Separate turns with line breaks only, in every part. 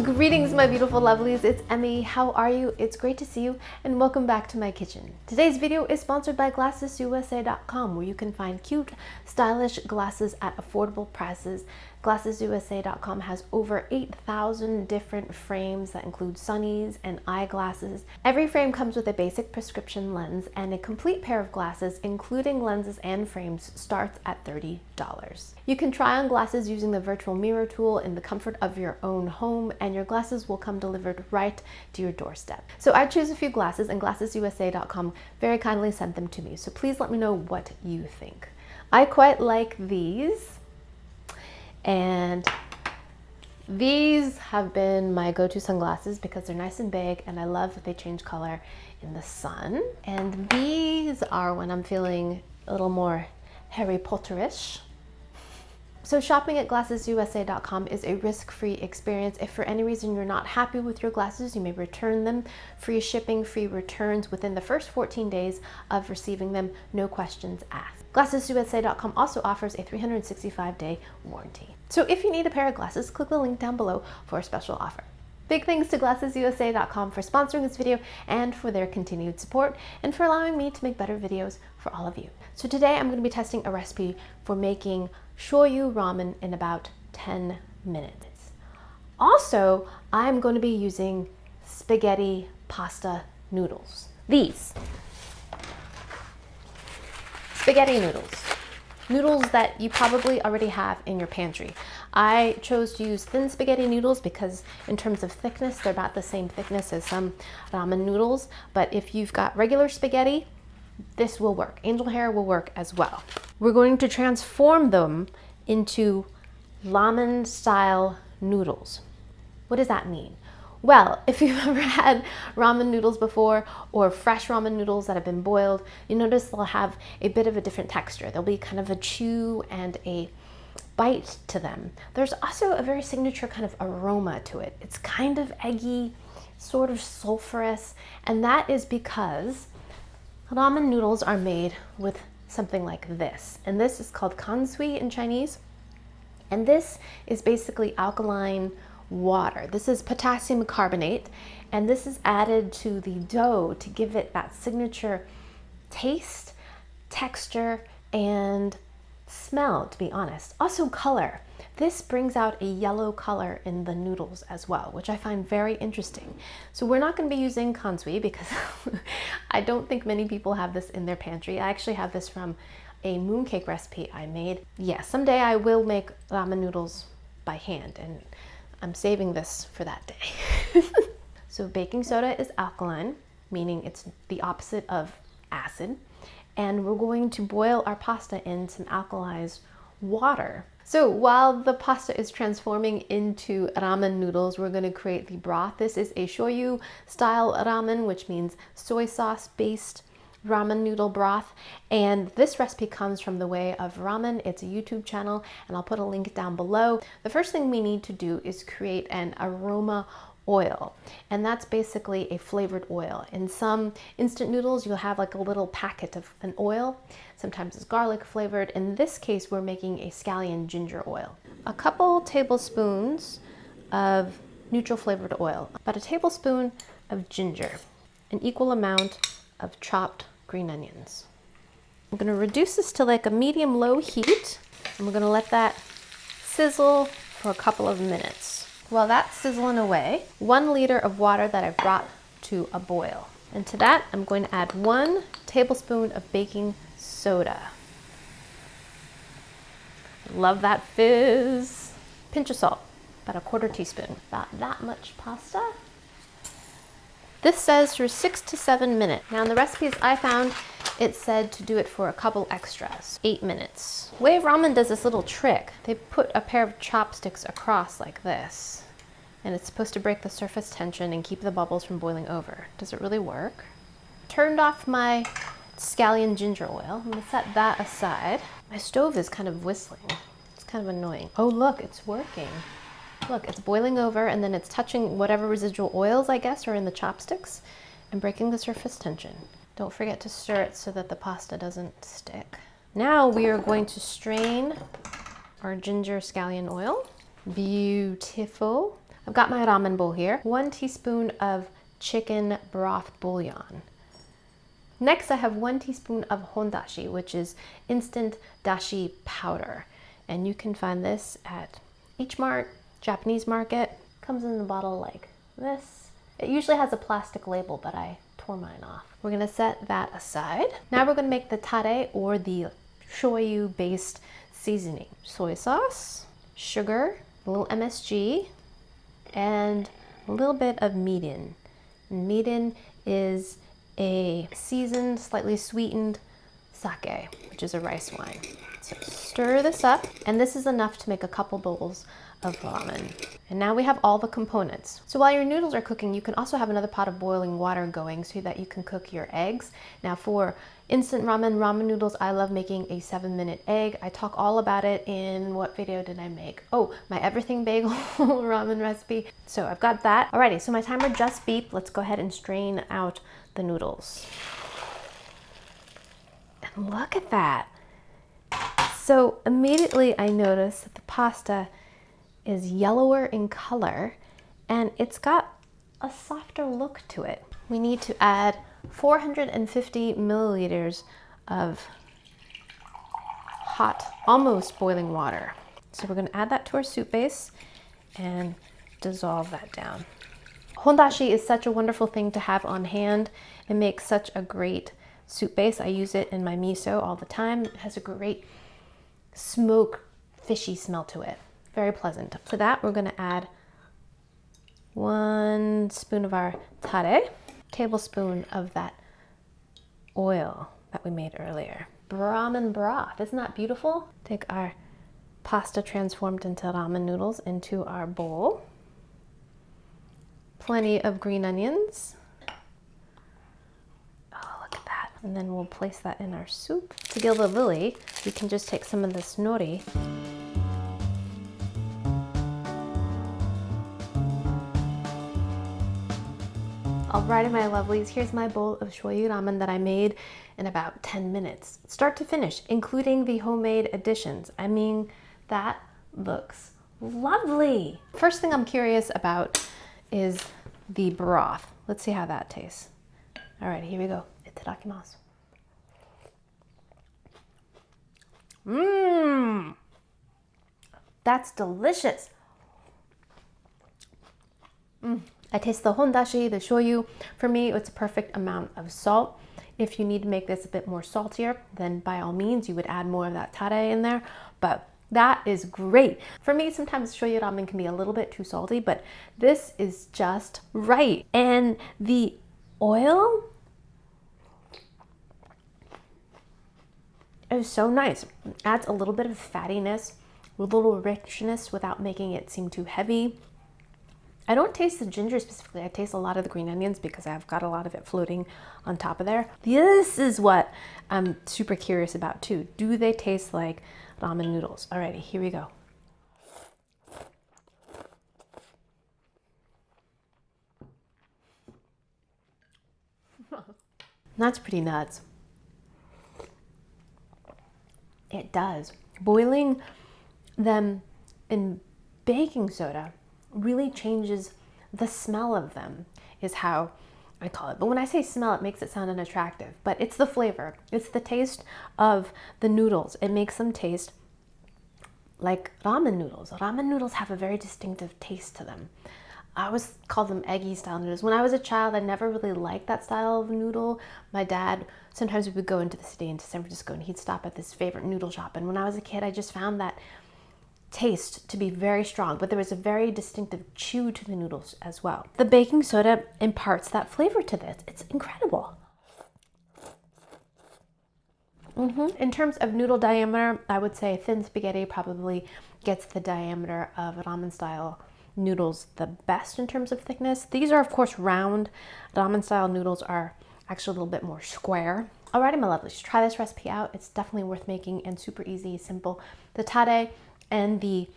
Greetings, my beautiful lovelies. It's Emmy. How are you? It's great to see you, and welcome back to my kitchen. Today's video is sponsored by GlassesUSA.com, where you can find cute, stylish glasses at affordable prices. GlassesUSA.com has over 8,000 different frames that include sunnies and eyeglasses. Every frame comes with a basic prescription lens, and a complete pair of glasses, including lenses and frames, starts at $30. You can try on glasses using the virtual mirror tool in the comfort of your own home, and your glasses will come delivered right to your doorstep. So I choose a few glasses, and GlassesUSA.com very kindly sent them to me. So please let me know what you think. I quite like these. And these have been my go-to sunglasses because they're nice and big, and I love that they change color in the sun. And these are when I'm feeling a little more Harry Potter-ish. So shopping at GlassesUSA.com is a risk-free experience. If for any reason you're not happy with your glasses, you may return them. Free shipping, free returns within the first 14 days of receiving them, no questions asked. GlassesUSA.com also offers a 365-day warranty. So if you need a pair of glasses, click the link down below for a special offer. Big thanks to GlassesUSA.com for sponsoring this video and for their continued support and for allowing me to make better videos for all of you. So today I'm going to be testing a recipe for making shoyu ramen in about 10 minutes. Also, I'm going to be using spaghetti pasta noodles. These spaghetti noodles. Noodles that you probably already have in your pantry. I chose to use thin spaghetti noodles because in terms of thickness, they're about the same thickness as some ramen noodles. But if you've got regular spaghetti, this will work. Angel hair will work as well. We're going to transform them into ramen style noodles. What does that mean? Well, if you've ever had ramen noodles before, or fresh ramen noodles that have been boiled, you notice they'll have a bit of a different texture. There'll be kind of a chew and a bite to them. There's also a very signature kind of aroma to it. It's kind of eggy, sort of sulfurous, and that is because ramen noodles are made with something like this. And this is called kansui in Chinese. And this is basically alkaline water. This is potassium carbonate, and this is added to the dough to give it that signature taste, texture, and smell, to be honest. Also color. This brings out a yellow color in the noodles as well, which I find very interesting. So we're not going to be using kansui because I don't think many people have this in their pantry. I actually have this from a mooncake recipe I made. Yeah, someday I will make ramen noodles by hand, and I'm saving this for that day. So baking soda is alkaline, meaning it's the opposite of acid. And we're going to boil our pasta in some alkalized water. So while the pasta is transforming into ramen noodles, we're going to create the broth. This is a shoyu style ramen, which means soy sauce based ramen noodle broth, and this recipe comes from The Way of Ramen. It's a YouTube channel, and I'll put a link down below. The first thing we need to do is create an aroma oil, and that's basically a flavored oil. In some instant noodles, you'll have like a little packet of an oil. Sometimes it's garlic flavored. In this case, we're making a scallion ginger oil. A couple tablespoons of neutral flavored oil, about a tablespoon of ginger, an equal amount of chopped green onions. I'm going to reduce this to like a medium-low heat, and we're going to let that sizzle for a couple of minutes. While that's sizzling away, 1 liter of water that I've brought to a boil. And to that, I'm going to add 1 tablespoon of baking soda. Love that fizz. Pinch of salt, about a 1/4 teaspoon. About that much pasta. This says for 6 to 7 minutes. Now in the recipes I found, it said to do it for a couple extras, 8 minutes. Way of Ramen does this little trick. They put a pair of chopsticks across like this, and it's supposed to break the surface tension and keep the bubbles from boiling over. Does it really work? Turned off my scallion ginger oil. I'm gonna set that aside. My stove is kind of whistling. It's kind of annoying. Oh look, it's working. Look, it's boiling over, and then it's touching whatever residual oils, I guess, are in the chopsticks and breaking the surface tension. Don't forget to stir it so that the pasta doesn't stick. Now we are going to strain our ginger scallion oil. Beautiful. I've got my ramen bowl here. 1 teaspoon of chicken broth bouillon. Next, I have 1 teaspoon of hondashi, which is instant dashi powder. And you can find this at H Mart, Japanese market. Comes in a bottle like this. It usually has a plastic label, but I tore mine off. We're gonna set that aside. Now we're gonna make the tare, or the shoyu based seasoning. Soy sauce, sugar, a little MSG, and a little bit of mirin. Mirin is a seasoned, slightly sweetened sake, which is a rice wine. So stir this up, and this is enough to make a couple bowls of ramen. And now we have all the components. So while your noodles are cooking, you can also have another pot of boiling water going so that you can cook your eggs. Now for instant ramen noodles, I love making a 7-minute egg. I talk all about it in, what video did I make? Oh, my everything bagel ramen recipe. So I've got that. Alrighty, so my timer just beeped. Let's go ahead and strain out the noodles. And look at that. So immediately I noticed that the pasta is yellower in color and it's got a softer look to it. We need to add 450 milliliters of hot, almost boiling water. So we're gonna add that to our soup base and dissolve that down. Hondashi is such a wonderful thing to have on hand. It makes such a great soup base. I use it in my miso all the time. It has a great smoke, fishy smell to it. Very pleasant. To that, we're gonna add 1 spoon of our tare, tablespoon of that oil that we made earlier. Ramen broth, isn't that beautiful? Take our pasta transformed into ramen noodles into our bowl. Plenty of green onions. Oh, look at that. And then we'll place that in our soup. To gild the lily, we can just take some of this nori. Alrighty, my lovelies, here's my bowl of shoyu ramen that I made in about 10 minutes, start to finish, including the homemade additions. I mean, that looks lovely. First thing I'm curious about is the broth. Let's see how that tastes. Alright, here we go. Itadakimasu. Mmm! That's delicious. I taste the hondashi, the shoyu. For me, it's a perfect amount of salt. If you need to make this a bit more saltier, then by all means, you would add more of that tare in there. But that is great. For me, sometimes shoyu ramen can be a little bit too salty, but this is just right. And the oil is so nice. It adds a little bit of fattiness, a little richness without making it seem too heavy. I don't taste the ginger specifically. I taste a lot of the green onions because I've got a lot of it floating on top of there. This is what I'm super curious about too. Do they taste like ramen noodles? Alrighty, here we go. That's pretty nuts. It does. Boiling them in baking soda really changes the smell of them, is how I call it. But when I say smell, it makes it sound unattractive, but it's the flavor. It's the taste of the noodles. It makes them taste like ramen noodles. Ramen noodles have a very distinctive taste to them. I always call them eggy style noodles. When I was a child, I never really liked that style of noodle. My dad, sometimes we would go into the city, into San Francisco, and he'd stop at this favorite noodle shop. And when I was a kid, I just found that taste to be very strong, but there was a very distinctive chew to the noodles as well. The baking soda imparts that flavor to this. It's incredible. In terms of noodle diameter, I would say thin spaghetti probably gets the diameter of ramen style noodles the best in terms of thickness. These are of course round. Ramen style noodles are actually a little bit more square. Alrighty, my lovelies, try this recipe out. It's definitely worth making and super easy, simple. The tare and the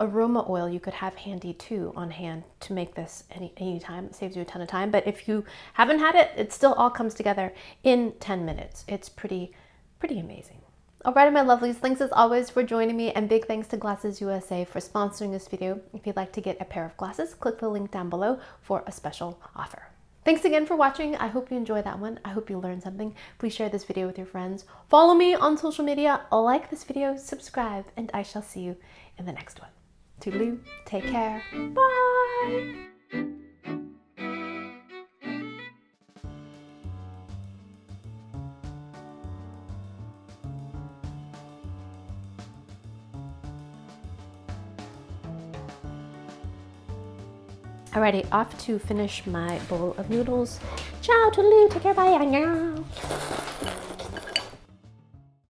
aroma oil you could have handy too on hand to make this any time. It saves you a ton of time, but if you haven't had it, it still all comes together in 10 minutes. It's pretty amazing. Alrighty, my lovelies, thanks as always for joining me, and big thanks to Glasses USA for sponsoring this video. If you'd like to get a pair of glasses, click the link down below for a special offer. Thanks again for watching. I hope you enjoyed that one. I hope you learned something. Please share this video with your friends. Follow me on social media, like this video, subscribe, and I shall see you in the next one. Toodaloo, take care, bye! Alrighty, off to finish my bowl of noodles. Ciao, toodaloo, take care, bye, annyeong.